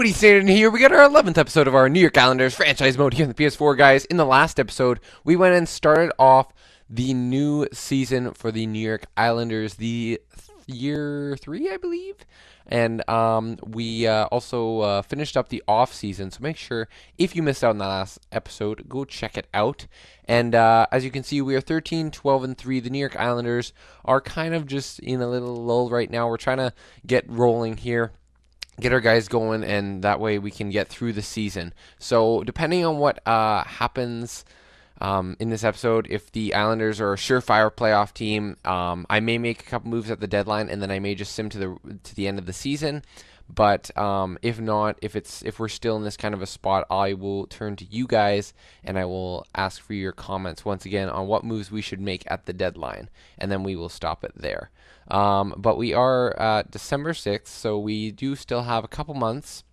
everybody, standing here. We got our 11th episode of our New York Islanders franchise mode here on the PS4, guys. In the last episode, we went and started off the new season for the New York Islanders, the year 3, I believe. And we also finished up the off season. So make sure, if you missed out on that last episode, go check it out. And as you can see, we are 13, 12, and 3. The New York Islanders are kind of just in a little lull right now. We're trying to get rolling here, get our guys going, and that way we can get through the season. So depending on what happens in this episode, if the Islanders are a surefire playoff team, I may make a couple moves at the deadline, and then I may just sim to the end of the season. But if not, if we're still in this kind of a spot, I will turn to you guys and I will ask for your comments once again on what moves we should make at the deadline, and then we will stop it there. But we are at December 6th, so we do still have a couple months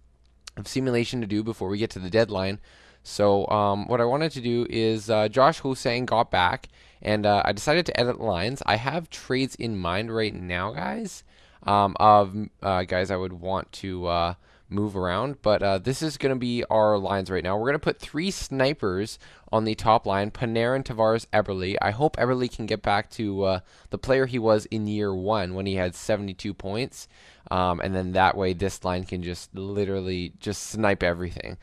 of simulation to do before we get to the deadline. So what I wanted to do is Josh Hosang got back, and I decided to edit lines. I have trades in mind right now, guys, of guys I would want to move around, but this is going to be our lines right now. We're going to put 3 snipers on the top line: Panarin, Tavares, Eberle. I hope Eberle can get back to the player he was in year 1 when he had 72 points. And then that way this line can just literally just snipe everything.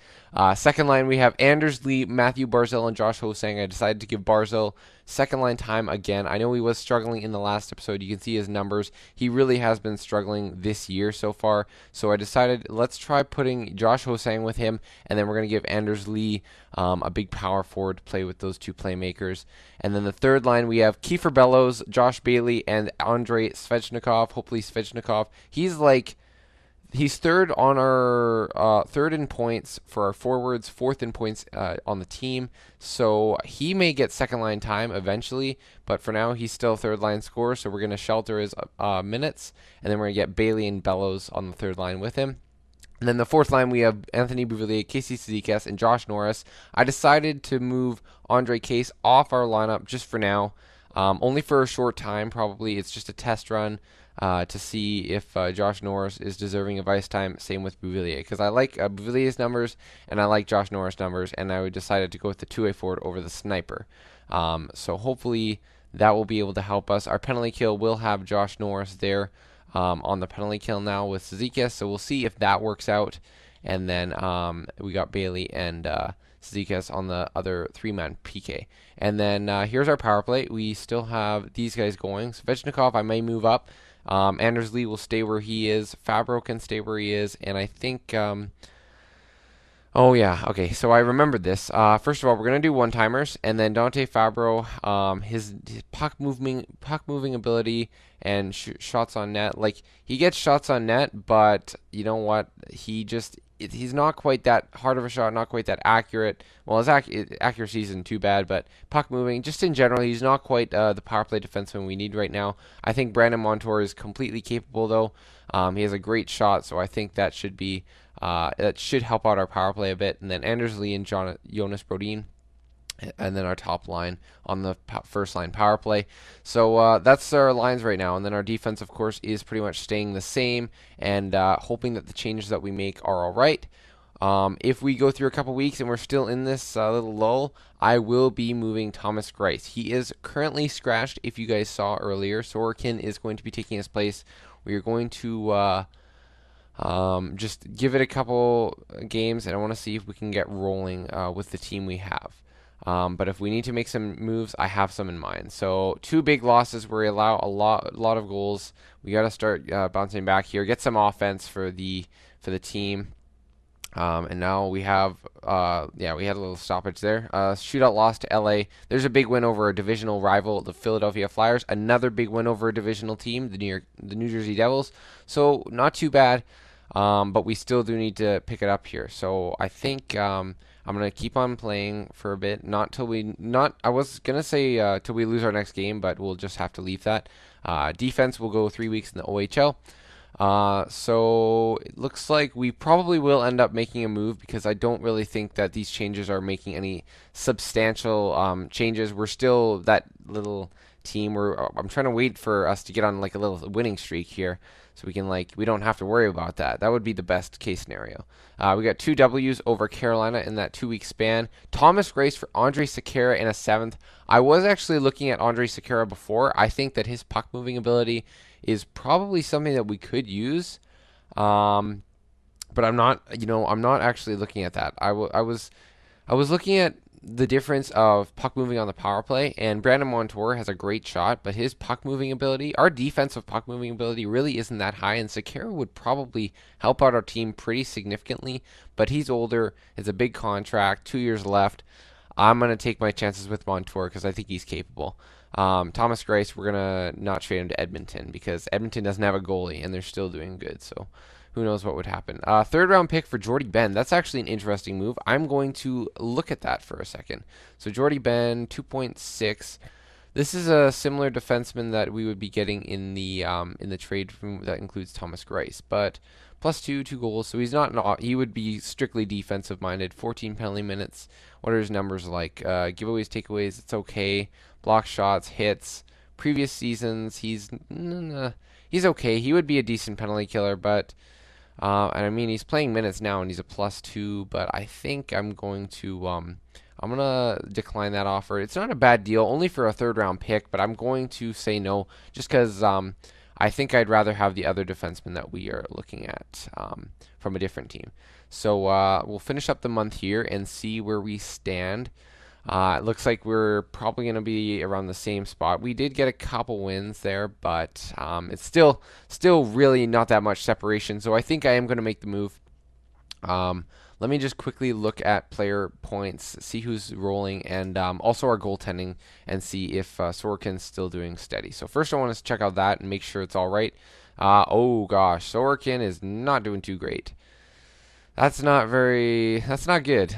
Second line, we have Anders Lee, Matthew Barzal, and Josh Hosang. I decided to give Barzal second line time again. I know he was struggling in the last episode. You can see his numbers. He really has been struggling this year so far. So I decided, let's try putting Josh Hosang with him, and then we're going to give Anders Lee a big power forward to play with those 2 playmakers. And then the third line, we have Kiefer Bellows, Josh Bailey, and Andrei Svechnikov. Hopefully Svechnikov. He's third on our third in points for our forwards, fourth in points on the team. So he may get second line time eventually, but for now he's still third line scorer. So we're going to shelter his minutes, and then we're going to get Bailey and Bellows on the third line with him. And then the fourth line, we have Anthony Beauvillier, Casey Cizikas, and Josh Norris. I decided to move Andre Case off our lineup just for now, only for a short time probably. It's just a test run to see if Josh Norris is deserving of ice time. Same with Beauvillier, because I like Beauvillier's numbers and I like Josh Norris' numbers, and I decided to go with the two-way forward over the sniper. So hopefully that will be able to help us. Our penalty kill will have Josh Norris there on the penalty kill now with Cizikas, so we'll see if that works out. And then we got Bailey and Cizikas on the other 3-man PK. And then here's our power play. We still have these guys going. Svechnikov, I may move up. Anders Lee will stay where he is. Fabro can stay where he is. And I think... oh, yeah. Okay, so I remembered this. First of all, we're going to do one-timers. And then Dante Fabro, his puck moving ability and shots on net. Like, he gets shots on net, but you know what? He's not quite that hard of a shot, not quite that accurate. Well, his accuracy isn't too bad, but puck moving, just in general, he's not quite the power play defenseman we need right now. I think Brandon Montour is completely capable, though. He has a great shot, so I think that should be that should help out our power play a bit. And then Anders Lee and Jonas Brodin, and then our top line on the first line power play. So that's our lines right now. And then our defense, of course, is pretty much staying the same, and hoping that the changes that we make are all right. If we go through a couple weeks and we're still in this little lull, I will be moving Thomas Greiss. He is currently scratched, if you guys saw earlier. Sorokin is going to be taking his place. We are going to just give it a couple games, and I want to see if we can get rolling with the team we have. But if we need to make some moves, I have some in mind. So 2 big losses where we allow a lot of goals. We got to start bouncing back here, get some offense for the team. And now we have we had a little stoppage there. Shootout loss to LA. There's a big win over a divisional rival, the Philadelphia Flyers. Another big win over a divisional team, the New Jersey Devils. So not too bad, but we still do need to pick it up here. So I think I'm gonna keep on playing for a bit, I was gonna say till we lose our next game, but we'll just have to leave that. Defense will go 3 weeks in the OHL. So it looks like we probably will end up making a move, because I don't really think that these changes are making any substantial changes. We're still that little team. I'm trying to wait for us to get on like a little winning streak here, so we can we don't have to worry about that. That would be the best case scenario. We got 2 W's over Carolina in that 2-week span. Thomas Greiss for Andre Sekera in a 7th. I was actually looking at Andre Sekera before. I think that his puck moving ability is probably something that we could use. But I'm not, I'm not actually looking at that. I was looking at the difference of puck moving on the power play, and Brandon Montour has a great shot, but his puck moving ability, our defensive puck moving ability, really isn't that high, and Sekera would probably help out our team pretty significantly, but he's older, it's a big contract, 2 years left. I'm going to take my chances with Montour because I think he's capable. Thomas Greiss, we're going to not trade him to Edmonton because Edmonton doesn't have a goalie, and they're still doing good, so who knows what would happen. 3rd round pick for Jordy Ben. That's actually an interesting move. I'm going to look at that for a second. So Jordy Ben, 2.6. This is a similar defenseman that we would be getting in the trade that includes Thomas Greiss, but +2, 2 goals. So he's not he would be strictly defensive minded. 14 penalty minutes. What are his numbers like? Giveaways, takeaways. It's okay. Block shots, hits. Previous seasons, he's okay. He would be a decent penalty killer, but. And I mean, he's playing minutes now, and he's a +2. But I think I'm going to decline that offer. It's not a bad deal, only for a 3rd round pick. But I'm going to say no, just because I think I'd rather have the other defenseman that we are looking at from a different team. So we'll finish up the month here and see where we stand. It looks like we're probably going to be around the same spot. We did get a couple wins there, but it's still really not that much separation. So I think I am going to make the move. Let me just quickly look at player points, see who's rolling, and also our goaltending, and see if Sorokin's still doing steady. So first I want to check out that and make sure it's all right. Oh gosh, Sorokin is not doing too great. That's not good.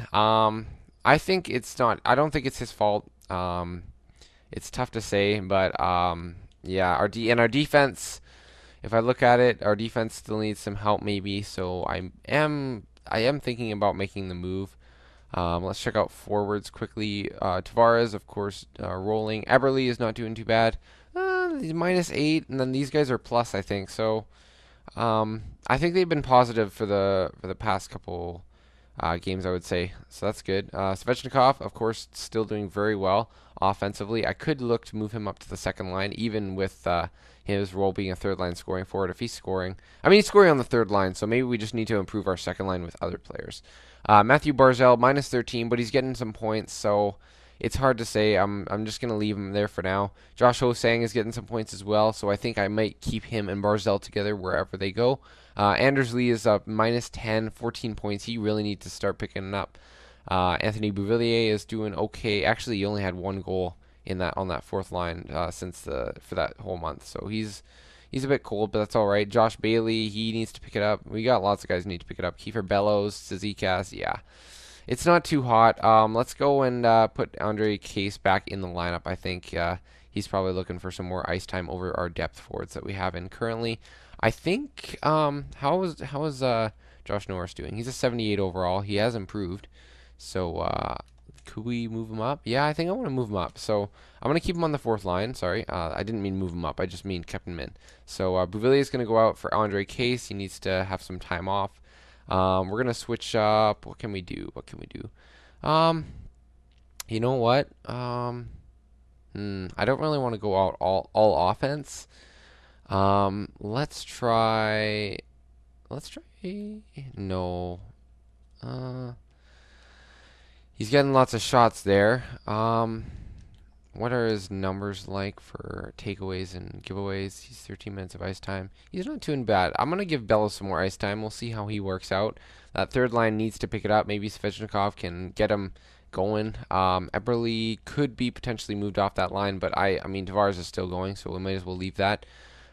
I think it's not. I don't think it's his fault. It's tough to say, but yeah, our defense. If I look at it, our defense still needs some help, maybe. So I am thinking about making the move. Let's check out forwards quickly. Tavares, of course, rolling. Eberle is not doing too bad. He's -8, and then these guys are plus, I think. So I think they've been positive for the past couple. Games, I would say. So that's good. Svechnikov, of course, still doing very well offensively. I could look to move him up to the 2nd line, even with his role being a 3rd line scoring forward. If he's scoring, I mean, he's scoring on the 3rd line, so maybe we just need to improve our 2nd line with other players. Matthew Barzal, -13, but he's getting some points, so it's hard to say. I'm just going to leave him there for now. Josh Ho-Sang is getting some points as well, so I think I might keep him and Barzal together wherever they go. Anders Lee is up -10, 14 points. He really needs to start picking it up. Anthony Beauvillier is doing okay. Actually, he only had 1 goal on that 4th line for that whole month. So he's a bit cold, but that's all right. Josh Bailey, he needs to pick it up. We got lots of guys who need to pick it up. Kiefer Bellows, Zizekas, yeah. It's not too hot. Let's go and put Andre Case back in the lineup. I think he's probably looking for some more ice time over our depth forwards that we have in currently. I think how is Josh Norris doing? He's a 78 overall. He has improved. So could we move him up? Yeah, I think I want to move him up. So I'm going to keep him on the 4th line. Sorry, I didn't mean move him up. I just mean kept him in. So Beauvillier is going to go out for Andre Case. He needs to have some time off. We're going to switch up. What can we do? You know what? I don't really want to go out all offense. Let's try. No. He's getting lots of shots there. What are his numbers like for takeaways and giveaways? He's 13 minutes of ice time. He's not doing bad. I'm going to give Bellows some more ice time. We'll see how he works out. That 3rd line needs to pick it up. Maybe Svechnikov can get him going. Eberle could be potentially moved off that line, but I mean, Tavares is still going, so we might as well leave that.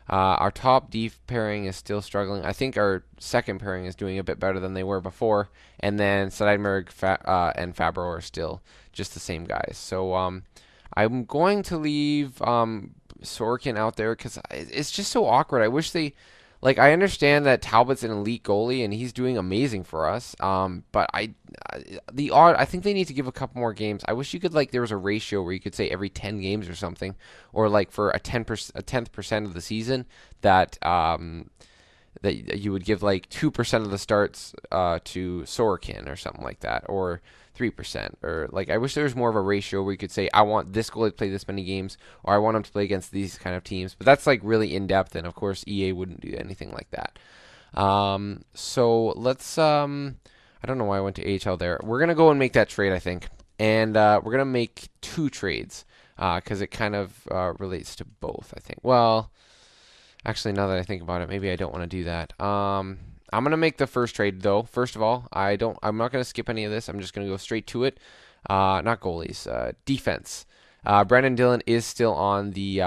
Our top def pairing is still struggling. I think our 2nd pairing is doing a bit better than they were before. And then Seidenberg and Fabro are still just the same guys. So I'm going to leave Sorokin out there because it's just so awkward. I wish they like I understand that Talbot's an elite goalie and he's doing amazing for us. But the odd, I think they need to give a couple more games. I wish you could like there was a ratio where you could say every 10 games or something, or like for a 10th% of the season that that you would give like 2% of the starts to Sorokin or something like that, or 3%, or like I wish there was more of a ratio where you could say I want this goalie to play this many games, or I want him to play against these kind of teams. But that's like really in depth, and of course EA wouldn't do anything like that. So let's I don't know why I went to AHL there. We're gonna go and make that trade, I think, and we're gonna make two trades because it kind of relates to both, I think. Well, actually, now that I think about it, maybe I don't want to do that. I'm gonna make the first trade though. First of all, I'm not gonna skip any of this. I'm just gonna go straight to it. Not goalies, defense. Brandon Dillon is still on the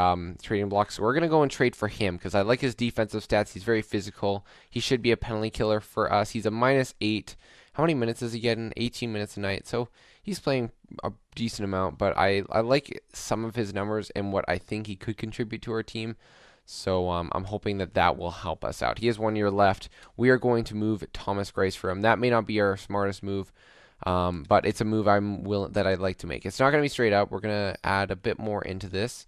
trading block, so we're gonna go and trade for him because I like his defensive stats. He's very physical. He should be a penalty killer for us. He's a -8. How many minutes is he getting? 18 minutes a night. So he's playing a decent amount, but I like some of his numbers and what I think he could contribute to our team. So I'm hoping that that will help us out. He has 1 year left. We are going to move Thomas Greiss for him. That may not be our smartest move, but it's a move that I'd like to make. It's not going to be straight up. We're going to add a bit more into this.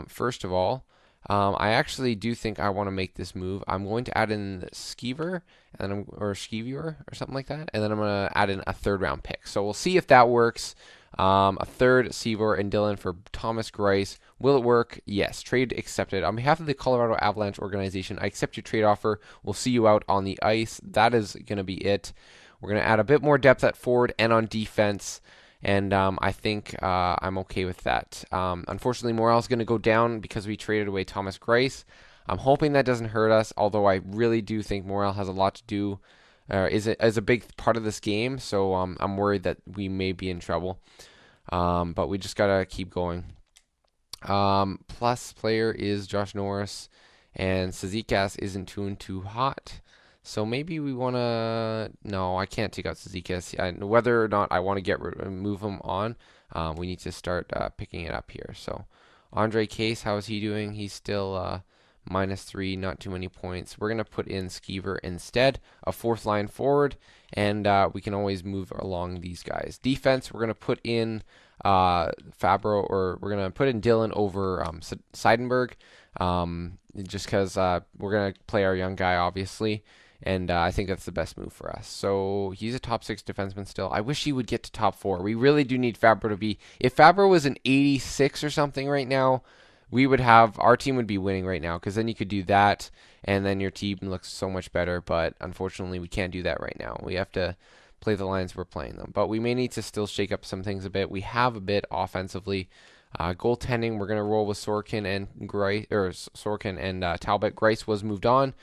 First of all, I actually do think I want to make this move. I'm going to add in Skeever or Skeever or something like that, and then I'm going to add in a 3rd-round pick. So we'll see if that works. A 3rd, Seaver and Dillon for Thomas Greiss. Will it work? Yes. Trade accepted. On behalf of the Colorado Avalanche organization, I accept your trade offer. We'll see you out on the ice. That is going to be it. We're going to add a bit more depth at forward and on defense, and I think I'm okay with that. Unfortunately, Morale's going to go down because we traded away Thomas Greiss. I'm hoping that doesn't hurt us, although I really do think Morale has a lot to do, is a big part of this game, so I'm worried that we may be in trouble. But we just got to keep going. Plus player is Josh Norris, and Cizikas isn't too hot. So maybe we want to... No, I can't take out Cizikas. Whether or not I want to move him on, we need to start picking it up here. So Andre Case, how is he doing? He's still -3, not too many points. We're going to put in Skeever instead, a 4th-line forward, and we can always move along these guys. Defense, we're going to put in Fabro, or we're going to put in Dillon over Seidenberg, just because we're going to play our young guy, obviously, and I think that's the best move for us. So he's a top 6 defenseman still. I wish he would get to top 4. We really do need Fabro to be... If Fabro was an 86 or something right now, our team would be winning right now, because then you could do that, and then your team looks so much better. But unfortunately, we can't do that right now. We have to play the lines we're playing them. But we may need to still shake up some things a bit. We have a bit offensively. Goaltending, we're gonna roll with Sorokin and Talbot. Greiss was moved on.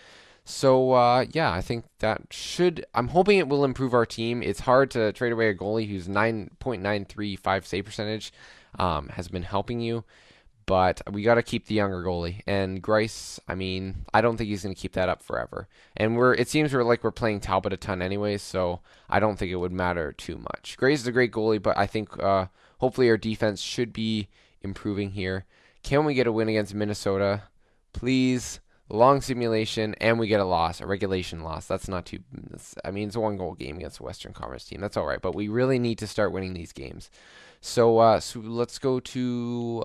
So yeah, I think that should. I'm hoping it will improve our team. It's hard to trade away a goalie who's 9.935 save percentage. Has been helping you. But we got to keep the younger goalie. And Greiss, I mean, I don't think he's going to keep that up forever. And it seems we're playing Talbot a ton anyways, so I don't think it would matter too much. Greiss is a great goalie, but I think hopefully our defense should be improving here. Can we get a win against Minnesota? Please. Long simulation, and we get a regulation loss. That's not too... I mean, it's a 1-goal game against a Western Conference team. That's all right, but we really need to start winning these games. So let's go to...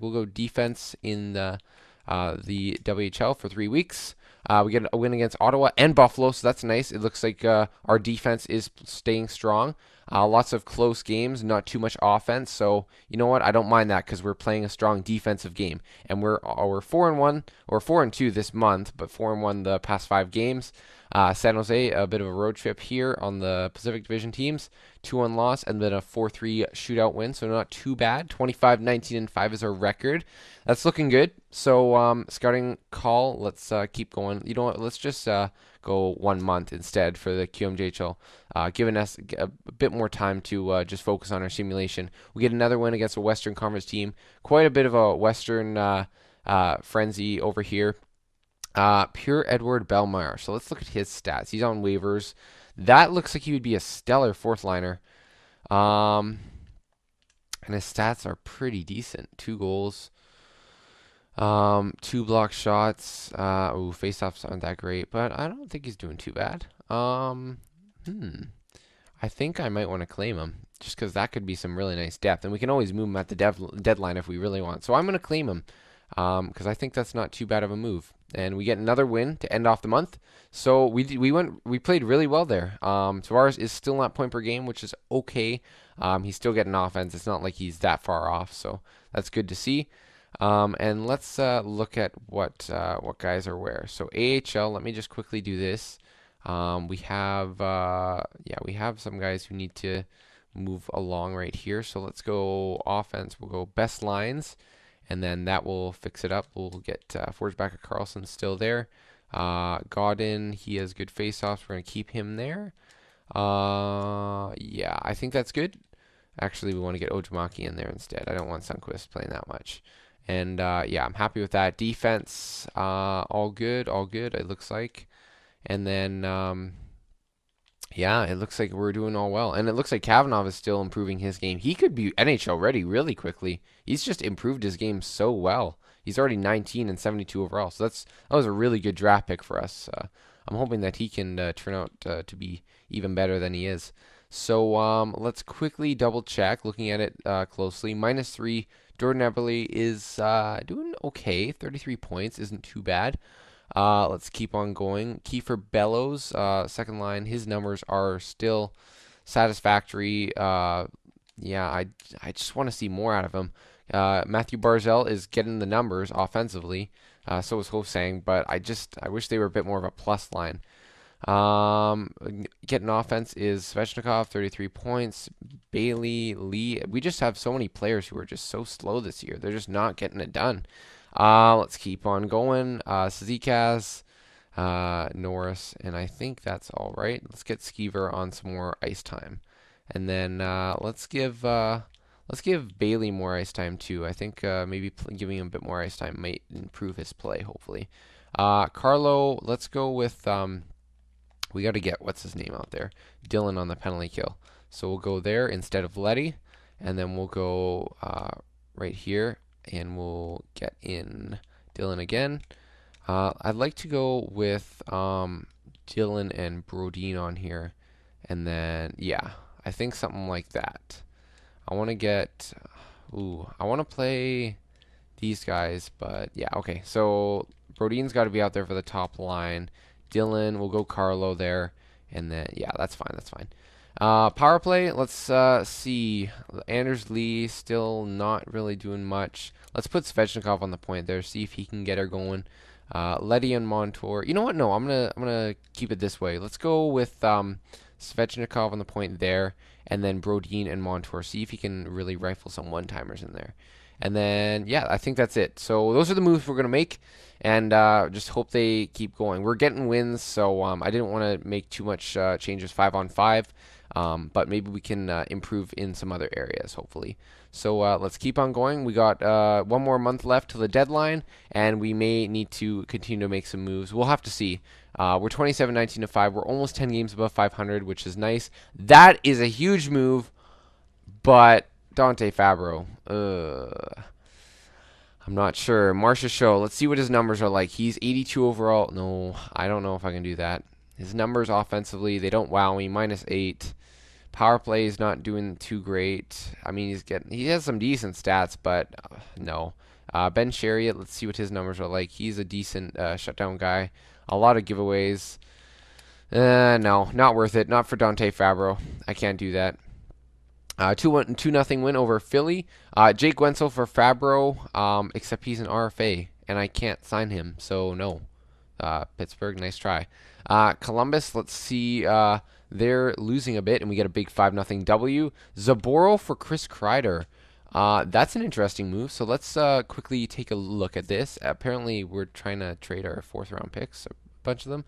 we'll go defense in the WHL for 3 weeks. We get a win against Ottawa and Buffalo, so that's nice. It looks like our defense is staying strong. Lots of close games, not too much offense. So you know what? I don't mind that because we're playing a strong defensive game, and we're 4-1 or 4-2 this month, but 4-1 the past 5 games. San Jose, a bit of a road trip here on the Pacific Division teams, 2-1 loss, and then a 4-3 shootout win. So not too bad. 25-19-5 is our record. That's looking good. So scouting call. Let's keep going. You know what? Let's just go 1 month instead for the QMJHL, giving us a bit more time to just focus on our simulation. We get another win against a Western Conference team. Quite a bit of a Western frenzy over here. Pure Edward Bellemare. So let's look at his stats. He's on waivers. That looks like he would be a stellar 4th-liner. And his stats are pretty decent. 2 goals. Two block shots. Ooh, face-offs aren't that great, but I don't think he's doing too bad. I think I might want to claim him just because that could be some really nice depth, and we can always move him at the deadline if we really want. So I'm going to claim him because I think that's not too bad of a move, and we get another win to end off the month. So we played really well there. Tavares is still not point per game, which is okay. He's still getting offense. It's not like he's that far off, so that's good to see. And let's look at what guys are where. So AHL. Let me just quickly do this. We have we have some guys who need to move along right here. So let's go offense. We'll go best lines, and then that will fix it up. We'll get Forsback Carlson still there. Godin, he has good face-offs. We're gonna keep him there. Yeah, I think that's good. Actually, we want to get Ojimaki in there instead. I don't want Sunquist playing that much. And yeah, I'm happy with that. Defense, all good, all good. It looks like. And then, yeah, it looks like we're doing all well. And it looks like Kavanagh is still improving his game. He could be NHL ready really quickly. He's just improved his game so well. He's already 19 and 72 overall. So that was a really good draft pick for us. I'm hoping that he can turn out to be even better than he is. So let's quickly double check, looking at it closely. -3, Jordan Eberle is doing okay. 33 points isn't too bad. Let's keep on going. Kiefer Bellows, second line, his numbers are still satisfactory. Yeah, I just want to see more out of him. Matthew Barzell is getting the numbers offensively. So is Hosang, but I wish they were a bit more of a plus line. Getting offense is Svechnikov, 33 points. Bailey, Lee. We just have so many players who are just so slow this year. They're just not getting it done. Let's keep on going. Zikas, Norris, and I think that's all right. Let's get Skeever on some more ice time, and then let's give Bailey more ice time too. I think maybe giving him a bit more ice time might improve his play. Hopefully, Carlo. Let's go with we got to get what's his name out there, Dylan on the penalty kill. So we'll go there instead of Letty, and then we'll go right here. And we'll get in Dylan again. I'd like to go with Dylan and Brodin on here. And then, yeah, I think something like that. I want to get... I want to play these guys, but yeah, okay. So Brodin's got to be out there for the top line. Dylan, we'll go Carlo there. And then, yeah, that's fine, that's fine. Power play, let's see. Anders Lee still not really doing much. Let's put Svechnikov on the point there, see if he can get her going. Letty and Montour. You know what? No, I'm gonna keep it this way. Let's go with Svechnikov on the point there, and then Brodin and Montour. See if he can really rifle some one-timers in there. And then, yeah, I think that's it. So those are the moves we're going to make, and just hope they keep going. We're getting wins, so I didn't want to make too much changes 5-on-5, but maybe we can improve in some other areas, hopefully. So let's keep on going. We got one more month left to the deadline, and we may need to continue to make some moves. We'll have to see. We're 27-19-5. We're almost 10 games above 500, which is nice. That is a huge move, but Dante Fabro. I'm not sure. Marcia Show. Let's see what his numbers are like. He's 82 overall. No, I don't know if I can do that. His numbers offensively, they don't wow me. -8. Power play is not doing too great. I mean, he has some decent stats, but no. Ben Chariot. Let's see what his numbers are like. He's a decent shutdown guy. A lot of giveaways. No, not worth it. Not for Dante Fabro. I can't do that. 2-0 win over Philly. Jake Wenzel for Fabro, except he's an RFA, and I can't sign him, so no. Pittsburgh, nice try. Columbus, let's see. They're losing a bit, and we get a big 5-0 W. Zaboro for Chris Kreider. That's an interesting move, so let's quickly take a look at this. Apparently, we're trying to trade our 4th-round picks, a bunch of them.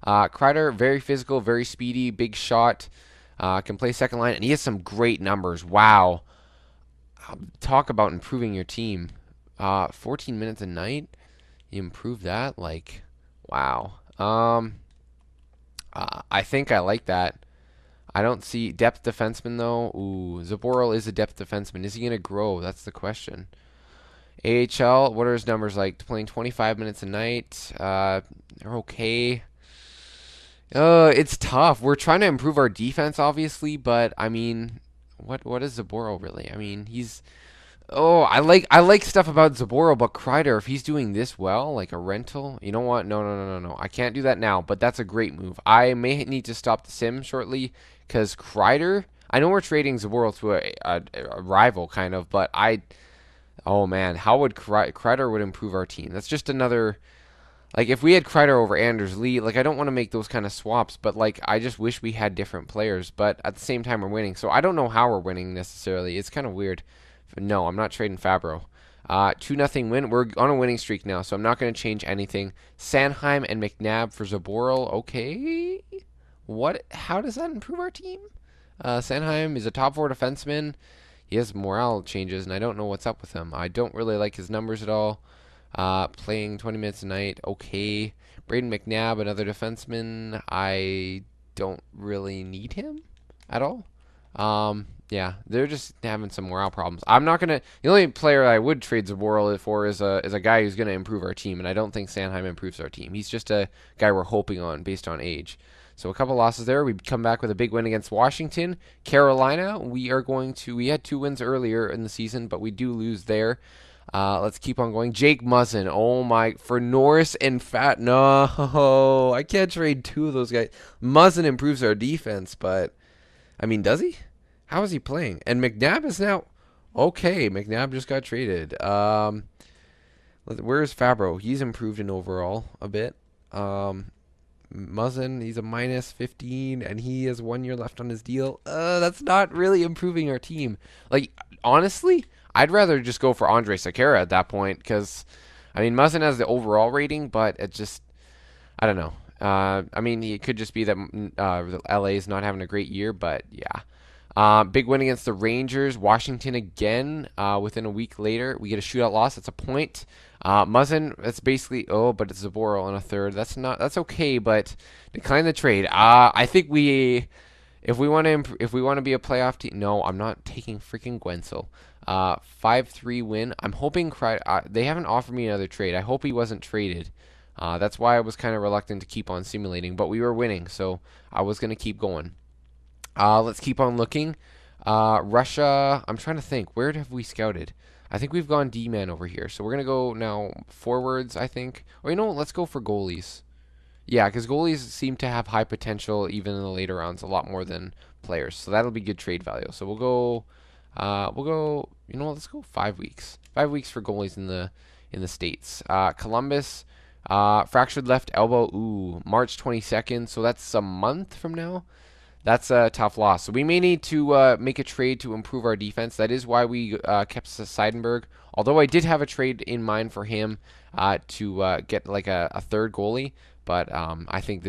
Kreider, very physical, very speedy, big shot. Can play second line, and he has some great numbers. Wow. Talk about improving your team. 14 minutes a night. You improve that? Like, wow. I think I like that. I don't see depth defenseman, though. Ooh, Zaboral is a depth defenseman. Is he going to grow? That's the question. AHL, what are his numbers like? Playing 25 minutes a night. They're okay. It's tough. We're trying to improve our defense, obviously, but I mean, what is Zaboro really? I mean, he's I like stuff about Zaboro, but Kreider, if he's doing this well, like a rental, you know what? No. I can't do that now, but that's a great move. I may need to stop the sim shortly because Kreider. I know we're trading Zaboro to a rival kind of, but oh man, how would Kreider would improve our team? That's just another. Like, if we had Kreider over Anders Lee, like, I don't want to make those kind of swaps, but, like, I just wish we had different players. But at the same time, we're winning. So I don't know how we're winning necessarily. It's kind of weird. No, I'm not trading Fabro. 2-0 win. We're on a winning streak now, so I'm not going to change anything. Sanheim and McNabb for Zaboral. Okay. What? How does that improve our team? Sanheim is a top 4 defenseman. He has morale changes, and I don't know what's up with him. I don't really like his numbers at all. Playing 20 minutes a night, okay. Braden McNabb, another defenseman. I don't really need him at all. Yeah, they're just having some morale problems. I'm not gonna. The only player I would trade Zaboral for is a guy who's gonna improve our team, and I don't think Sanheim improves our team. He's just a guy we're hoping on based on age. So a couple losses there. We come back with a big win against Washington. Carolina, we had 2 wins earlier in the season, but we do lose there. Let's keep on going. Jake Muzzin. Oh my, for Norris and Fat. No, I can't trade 2 of those guys. Muzzin improves our defense, but I mean, does he? How is he playing? And McNabb is now okay. McNabb just got traded. Where's Fabro? He's improved in overall a bit. Muzzin, he's a minus 15, and he has 1 year left on his deal. That's not really improving our team. Like, honestly, I'd rather just go for Andre Sakara at that point because, I mean, Muzzin has the overall rating, but it just, I don't know. I mean, it could just be that LA is not having a great year, but yeah. Big win against the Rangers. Washington again. Within a week later, we get a shootout loss. That's a point. Muzzin, that's basically but it's Zaboral on a third. That's okay, but decline the trade. I think if we want to be a playoff team. No, I'm not taking freaking Gwensel. 5-3 win. I'm hoping they haven't offered me another trade. I hope he wasn't traded. That's why I was kind of reluctant to keep on simulating, but we were winning, so I was going to keep going. Let's keep on looking. Russia, I'm trying to think. Where have we scouted? I think we've gone D-man over here. So we're going to go now forwards, I think. Or, you know what? Let's go for goalies. Yeah, because goalies seem to have high potential even in the later rounds, a lot more than players. So that'll be good trade value. So we'll go, you know what? Let's go 5 weeks. 5 weeks for goalies in the States. Columbus, fractured left elbow. Ooh, March 22nd. So that's a month from now. That's a tough loss. So we may need to make a trade to improve our defense. That is why we kept Seidenberg. Although I did have a trade in mind for him to get like a third goalie. But I think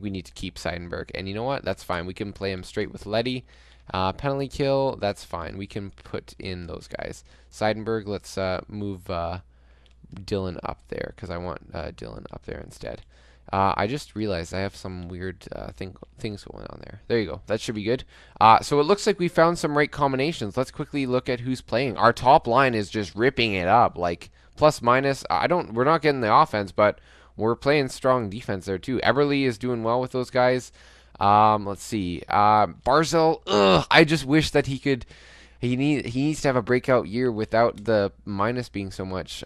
we need to keep Seidenberg. And you know what? That's fine. We can play him straight with Letty. Penalty kill, that's fine. We can put in those guys. Seidenberg, let's move Dylan up there because I want Dylan up there instead. I just realized I have some weird things going on there. There you go. That should be good. So it looks like we found some right combinations. Let's quickly look at who's playing. Our top line is just ripping it up. Like plus minus. We're not getting the offense, but we're playing strong defense there too. Everly is doing well with those guys. Let's see. Barzell. I just wish that he could. He needs to have a breakout year without the minus being so much.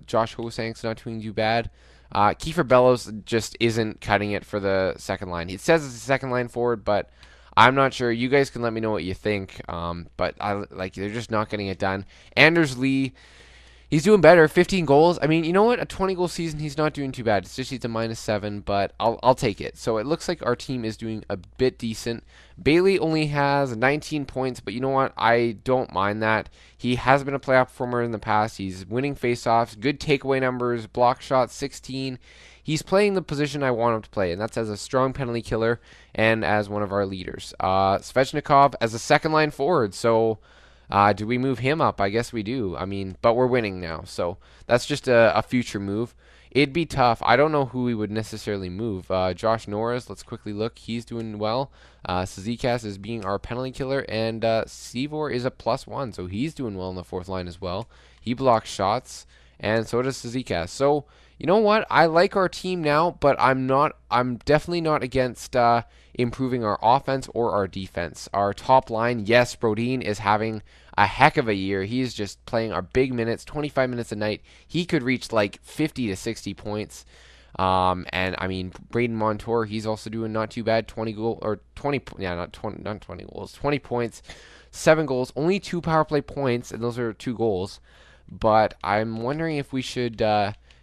Josh Hosank's not doing too bad. Kiefer Bellows just isn't cutting it for the second line. It says it's a second line forward, but I'm not sure. You guys can let me know what you think. But they're just not getting it done. Anders Lee, he's doing better. 15 goals. I mean, you know what? A 20-goal season, he's not doing too bad. It's just he's a -7, but I'll take it. So it looks like our team is doing a bit decent. Bailey only has 19 points, but you know what? I don't mind that. He has been a playoff performer in the past. He's winning faceoffs, good takeaway numbers, block shots 16. He's playing the position I want him to play, and that's as a strong penalty killer and as one of our leaders. Svechnikov as a second-line forward, so do we move him up? I guess we do. I mean, but we're winning now, so that's just a future move. it'd be tough. I don't know who we would necessarily move. Josh Norris, let's quickly look. He's doing well. Sazicas is being our penalty killer, and Sivor is a +1, so he's doing well in the fourth line as well. He blocks shots, and so does Sazicas. So you know what? I like our team now, but I'm definitely not against improving our offense or our defense. Our top line, yes, Brodin is having a heck of a year. He's just playing our big minutes, 25 minutes a night. He could reach like 50 to 60 points. And I mean, Braden Montour, he's also doing not too bad. 20 goal or 20, yeah, not 20 goals, 20 points, 7 goals, only 2 power play points, and those are 2 goals. But I'm wondering if we should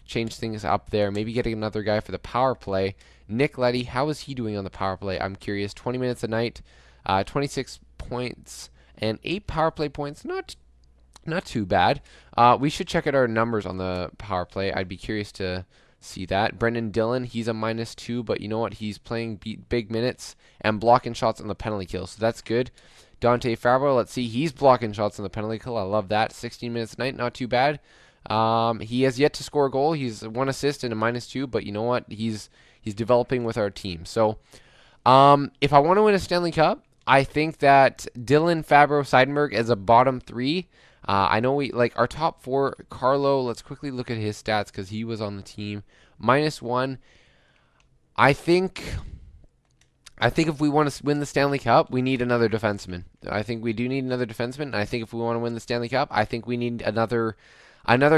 change things up there. Maybe getting another guy for the power play. Nick Leddy, how is he doing on the power play? I'm curious. 20 minutes a night, 26 points, and 8 power play points. Not too bad. We should check out our numbers on the power play. I'd be curious to see that. Brendan Dillon, he's a -2, but you know what? He's playing big minutes and blocking shots on the penalty kill, so that's good. Dante Fabro, let's see. He's blocking shots on the penalty kill. I love that. 16 minutes a night, not too bad. He has yet to score a goal. He's 1 assist and a -2, but you know what? He's developing with our team. So, if I want to win a Stanley Cup, I think that Dylan, Fabro, Seidenberg as a bottom 3. I know we like our top 4. Carlo, let's quickly look at his stats because he was on the team. -1. I think if we want to win the Stanley Cup, we need another defenseman. I think we do need another defenseman. And I think if we want to win the Stanley Cup, I think we need another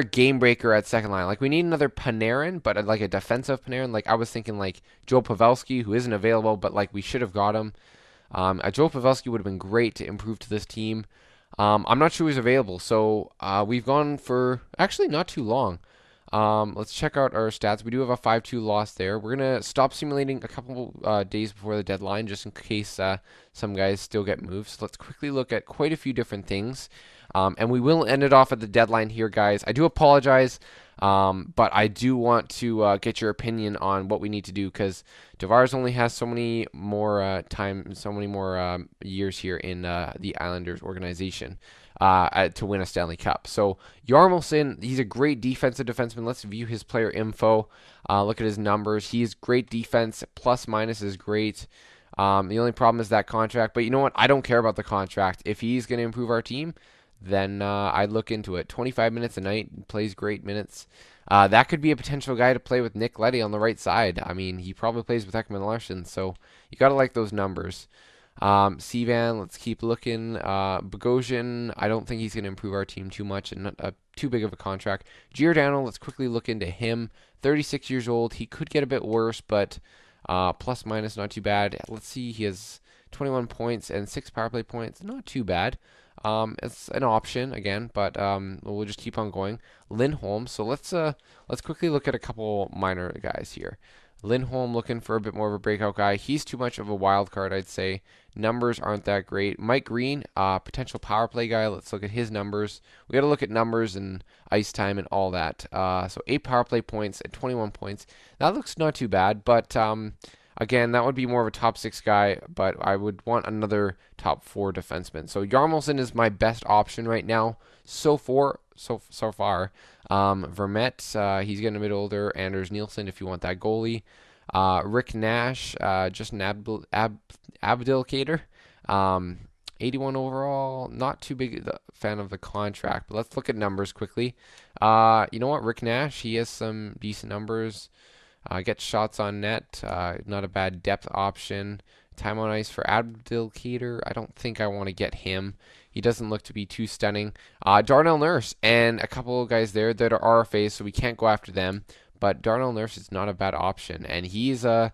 game breaker at second line. Like we need another Panarin, but like a defensive Panarin. Like I was thinking like Joe Pavelski, who isn't available, but like we should have got him. Joe Pavelski would have been great to improve to this team. I'm not sure he's available, so we've gone for actually not too long. Let's check out our stats. We do have a 5-2 loss there. We're going to stop simulating a couple days before the deadline just in case some guys still get moved. So let's quickly look at quite a few different things. And we will end it off at the deadline here, guys. I do apologize, but I do want to get your opinion on what we need to do because Tavares only has so many more years here in the Islanders organization. To win a Stanley Cup. So Yarmelson, he's a great defensive defenseman. Let's view his player info. Look at his numbers. He's great defense. ± is great. The only problem is that contract. But you know what? I don't care about the contract. If he's going to improve our team, then I'd look into it. 25 minutes a night, plays great minutes. That could be a potential guy to play with Nick Leddy on the right side. I mean, he probably plays with Ekman Larsson, so you got to like those numbers. Sivan, let's keep looking. Bogosian, I don't think he's going to improve our team too much and not too big of a contract. Giordano, let's quickly look into him. 36 years old. He could get a bit worse, but ± not too bad. Let's see. He has 21 points and 6 power play points. Not too bad. It's an option again, but we'll just keep on going. Lindholm. So let's quickly look at a couple minor guys here. Lindholm looking for a bit more of a breakout guy. He's too much of a wild card, I'd say. Numbers aren't that great. Mike Green, potential power play guy. Let's look at his numbers. We got to look at numbers and ice time and all that. So 8 power play points and 21 points. That looks not too bad, but again, that would be more of a top 6 guy, but I would want another top 4 defenseman. So Yarmelson is my best option right now so far. Vermette, he's getting a bit older. Anders Nielsen, if you want that goalie. Rick Nash, just an Abdelkader. 81 overall. Not too big a fan of the contract, but let's look at numbers quickly. You know what? Rick Nash, he has some decent numbers. Gets shots on net. Not a bad depth option. Time on ice for Abdelkader. I don't think I want to get him. He doesn't look to be too stunning. Darnell Nurse and a couple of guys there that are RFAs, so we can't go after them. But Darnell Nurse is not a bad option, and he's a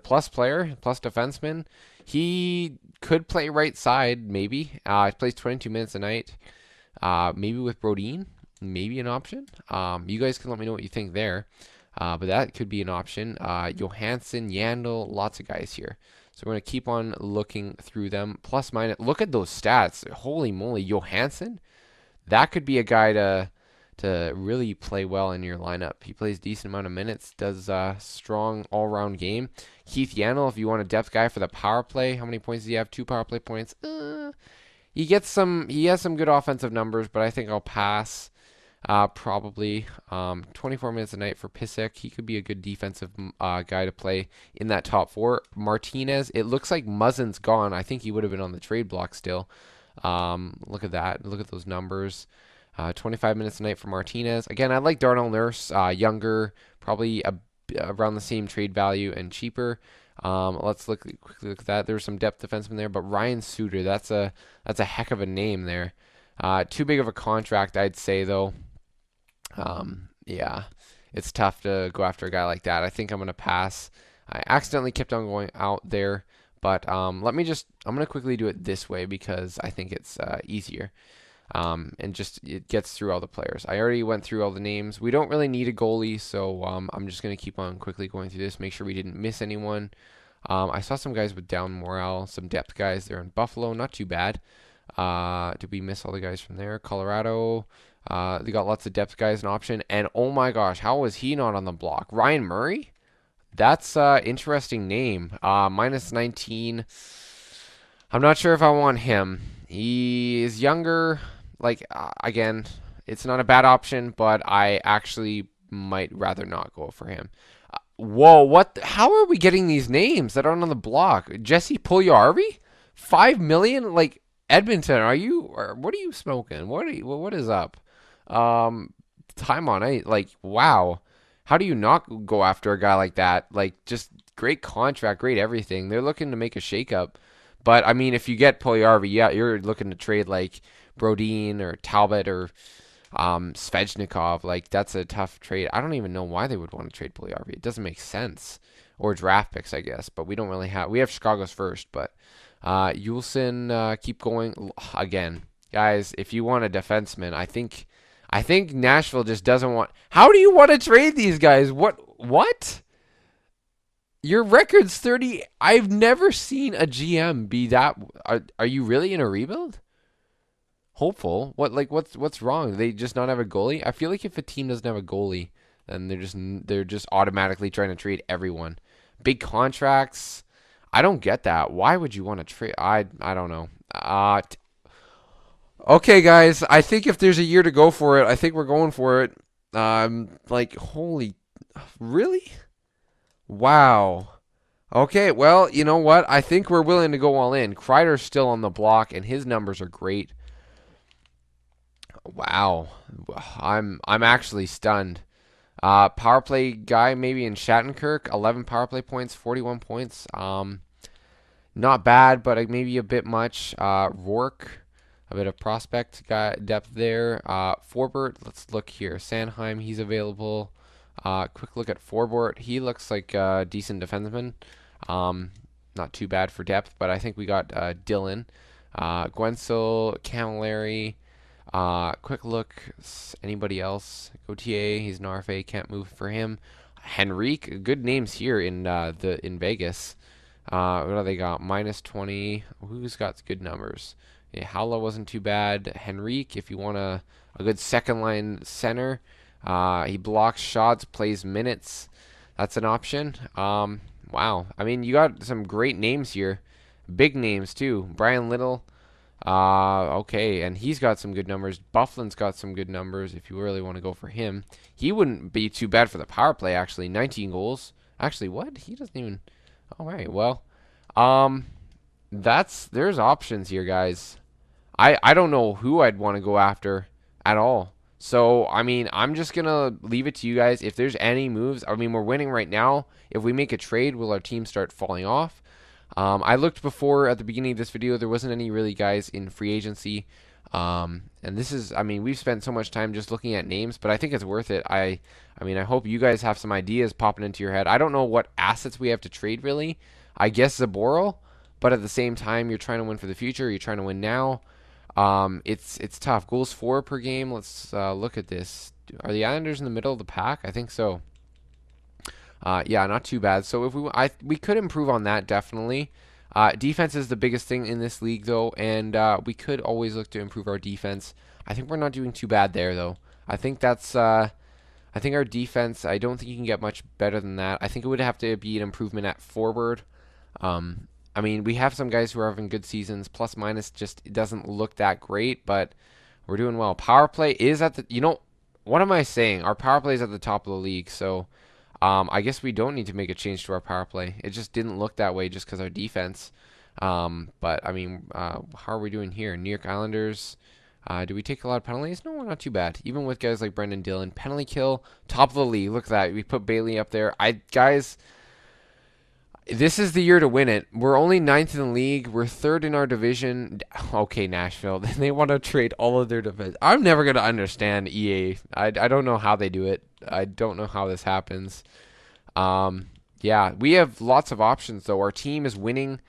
plus player, plus defenseman. He could play right side, maybe. He plays 22 minutes a night. Maybe with Brodin, maybe an option. You guys can let me know what you think there. But that could be an option. Johansson, Yandel, lots of guys here. So we're going to keep on looking through them. ± look at those stats. Holy moly, Johansson. That could be a guy to really play well in your lineup. He plays decent amount of minutes, does a strong all-round game. Keith Yandel, if you want a depth guy for the power play, how many points does he have? 2 power play points. He has some good offensive numbers, but I think I'll pass. Probably 24 minutes a night for Pisek. He could be a good defensive guy to play in that top four. Martinez, it looks like Muzzin's gone. I think he would have been on the trade block still. Look at that. Look at those numbers. 25 minutes a night for Martinez. Again, I like Darnell Nurse, younger, probably around the same trade value and cheaper. Let's quickly look at that. There's some depth defensemen there, but Ryan Suter, that's a heck of a name there. Too big of a contract, I'd say, though. Yeah, it's tough to go after a guy like that. I think I'm gonna pass. I accidentally kept on going out there, but I'm gonna quickly do it this way because I think it's easier. And just it gets through all the players. I already went through all the names. We don't really need a goalie, so I'm just going to keep on quickly going through this, make sure we didn't miss anyone. I saw some guys with down morale, some depth guys there in Buffalo, not too bad. Did we miss all the guys from there? Colorado, they got lots of depth guys an option, and oh my gosh, how was he not on the block? Ryan Murray? That's interesting name. Minus 19. I'm not sure if I want him. He is younger. Like, again, it's not a bad option, but I actually might rather not go for him. Whoa, what? How are we getting these names that aren't on the block? Jesse Puljujarvi? 5 million? Like, Edmonton, what are you smoking? What is up? Time on 8. Like, wow. How do you not go after a guy like that? Like, just great contract, great everything. They're looking to make a shakeup. But, I mean, if you get Puljujarvi, yeah, you're looking to trade, like, Brodin or Talbot or Svechnikov. Like, that's a tough trade. I don't even know why they would want to trade Puljujarvi. It doesn't make sense. Or draft picks, I guess. But we don't really have... We have Chicago's first, but... Yulson, keep going. Again, guys, if you want a defenseman, I think Nashville just doesn't want... How do you want to trade these guys? What? Your record's 30. I've never seen a GM be that... Are you really in a rebuild? Hopeful. What's wrong? Do they just not have a goalie? I feel like if a team doesn't have a goalie, then they're just automatically trying to trade everyone. Big contracts. I don't get that. Why would you want to trade? I don't know. Okay, guys. I think if there's a year to go for it, I think we're going for it. Like, holy... Really? Wow. Okay, well, you know what? I think we're willing to go all in. Kreider's still on the block, and his numbers are great. Wow. I'm actually stunned. Power play guy maybe in Shattenkirk, 11 power play points, 41 points. Not bad, but maybe a bit much. Rourke, a bit of prospect guy depth there. Forbort, let's look here. Sanheim, he's available. Quick look at Forbort. He looks like a decent defenseman. Not too bad for depth, but I think we got Dylan. Guensel, Camilleri. Quick look. Anybody else? Gauthier, he's an RFA. Can't move for him. Henrique, good names here in Vegas. What do they got? Minus 20. Who's got good numbers? Yeah, Howla wasn't too bad. Henrique, if you want a good second line center, he blocks shots, plays minutes. That's an option. Wow. I mean, you got some great names here. Big names too. Brian Little. Okay, and he's got some good numbers. Bufflin's got some good numbers if you really want to go for him. He wouldn't be too bad for the power play, actually. 19 goals. Actually, what? He doesn't even... All right, well, there's options here, guys. I don't know who I'd want to go after at all. So, I mean, I'm just going to leave it to you guys. If there's any moves, I mean, we're winning right now. If we make a trade, will our team start falling off? I looked before at the beginning of this video. There wasn't any really guys in free agency. And this is, I mean, we've spent so much time just looking at names, but I think it's worth it. I mean, I hope you guys have some ideas popping into your head. I don't know what assets we have to trade, really. I guess Zaboral, but at the same time, you're trying to win for the future. You're trying to win now. It's tough. Goals for per game. Let's look at this. Are the Islanders in the middle of the pack? I think so. Yeah, not too bad. So if we could improve on that, definitely. Defense is the biggest thing in this league, though, and we could always look to improve our defense. I think we're not doing too bad there, though. I think that's... I think our defense, I don't think you can get much better than that. I think it would have to be an improvement at forward. I mean, we have some guys who are having good seasons. Plus, minus just it doesn't look that great, but we're doing well. Power play is at the... You know, what am I saying? Our power play is at the top of the league, so I guess we don't need to make a change to our power play. It just didn't look that way just because our defense. But I mean, how are we doing here? New York Islanders. Do we take a lot of penalties? No, not too bad. Even with guys like Brendan Dillon, penalty kill, top of the league. Look at that. We put Bailey up there. Guys, this is the year to win it. We're only ninth in the league. We're third in our division. Okay, Nashville. They want to trade all of their defense. I'm never going to understand EA. I don't know how they do it. I don't know how this happens. Yeah, we have lots of options, though. Our team is winning.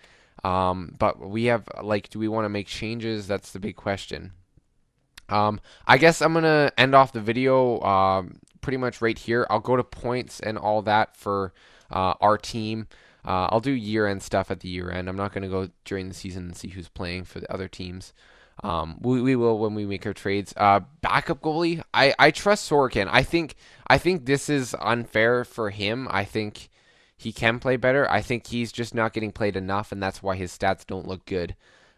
But we have, like, do we want to make changes? That's the big question. I guess I'm going to end off the video pretty much right here. I'll go to points and all that for our team. I'll do year-end stuff at the year-end. I'm not going to go during the season and see who's playing for the other teams. We will when we make our trades. Backup goalie, I trust Sorokin. I think this is unfair for him. I think he can play better. I think he's just not getting played enough, and that's why his stats don't look good.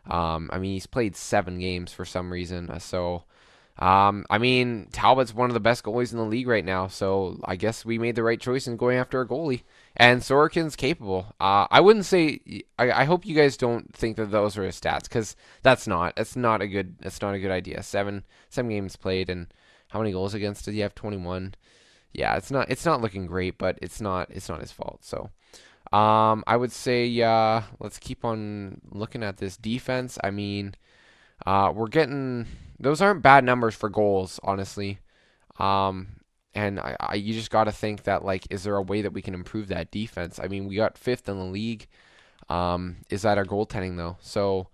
I mean, he's played 7 games for some reason. So, I mean, Talbot's one of the best goalies in the league right now. So I guess we made the right choice in going after a goalie. And Sorokin's capable. I wouldn't say. I hope you guys don't think that those are his stats, because that's not. It's not a good. It's not a good idea. Seven games played, and how many goals against did he have? 21. Yeah, it's not. It's not looking great, but it's not. It's not his fault. So. I would say, let's keep on looking at this defense. I mean, we're getting, those aren't bad numbers for goals, honestly. And you just got to think that, like, is there a way that we can improve that defense? I mean, we got 5th in the league. Is that our goaltending, though? So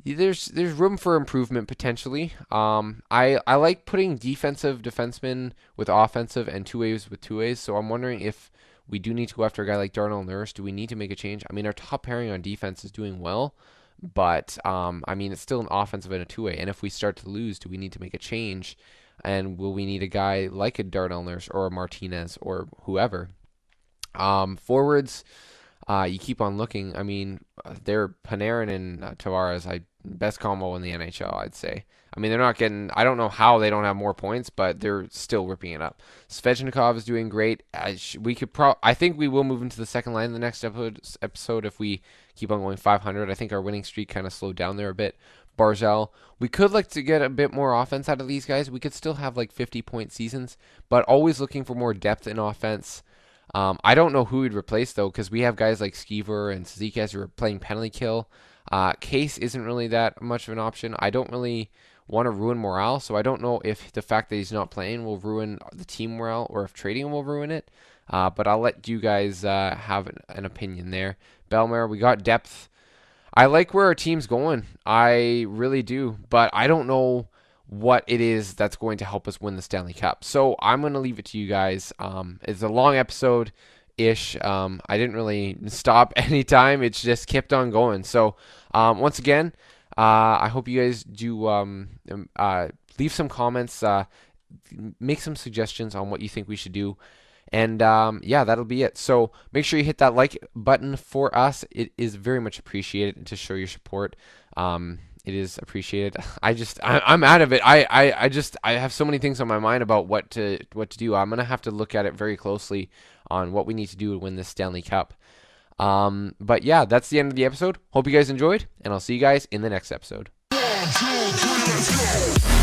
there's room for improvement potentially. I like putting defensive defensemen with offensive and two-ways with two-ways. So I'm wondering if we do need to go after a guy like Darnell Nurse. Do we need to make a change? I mean, our top pairing on defense is doing well, but I mean, it's still an offensive and a two-way. And if we start to lose, do we need to make a change? And will we need a guy like a Darnell Nurse or a Martinez or whoever? Forwards, you keep on looking. I mean, they're Panarin and Tavares. Best combo in the NHL, I'd say. I mean, they're not getting. I don't know how they don't have more points, but they're still ripping it up. Svechnikov is doing great. We could I think we will move into the second line in the next episode if we keep on going 500. I think our winning streak kind of slowed down there a bit. Barzell. We could like to get a bit more offense out of these guys. We could still have like 50-point seasons, but always looking for more depth in offense. I don't know who we'd replace, though, because we have guys like Skeever and Zizekas who are playing penalty kill. Case isn't really that much of an option. I don't really want to ruin morale, so I don't know if the fact that he's not playing will ruin the team morale or if trading will ruin it. But I'll let you guys have an opinion there. Belmar, we got depth. I like where our team's going. I really do. But I don't know what it is that's going to help us win the Stanley Cup. So I'm going to leave it to you guys. It's a long episode-ish. I didn't really stop anytime. It's just kept on going. So once again, I hope you guys do leave some comments, make some suggestions on what you think we should do. And yeah, that'll be it. So make sure you hit that like button for us. It is very much appreciated to show your support. It is appreciated. I'm out of it. I have so many things on my mind about what to do. I'm gonna have to look at it very closely on what we need to do to win this Stanley Cup. But yeah, that's the end of the episode. Hope you guys enjoyed, and I'll see you guys in the next episode. 1, 2, 3, let's go.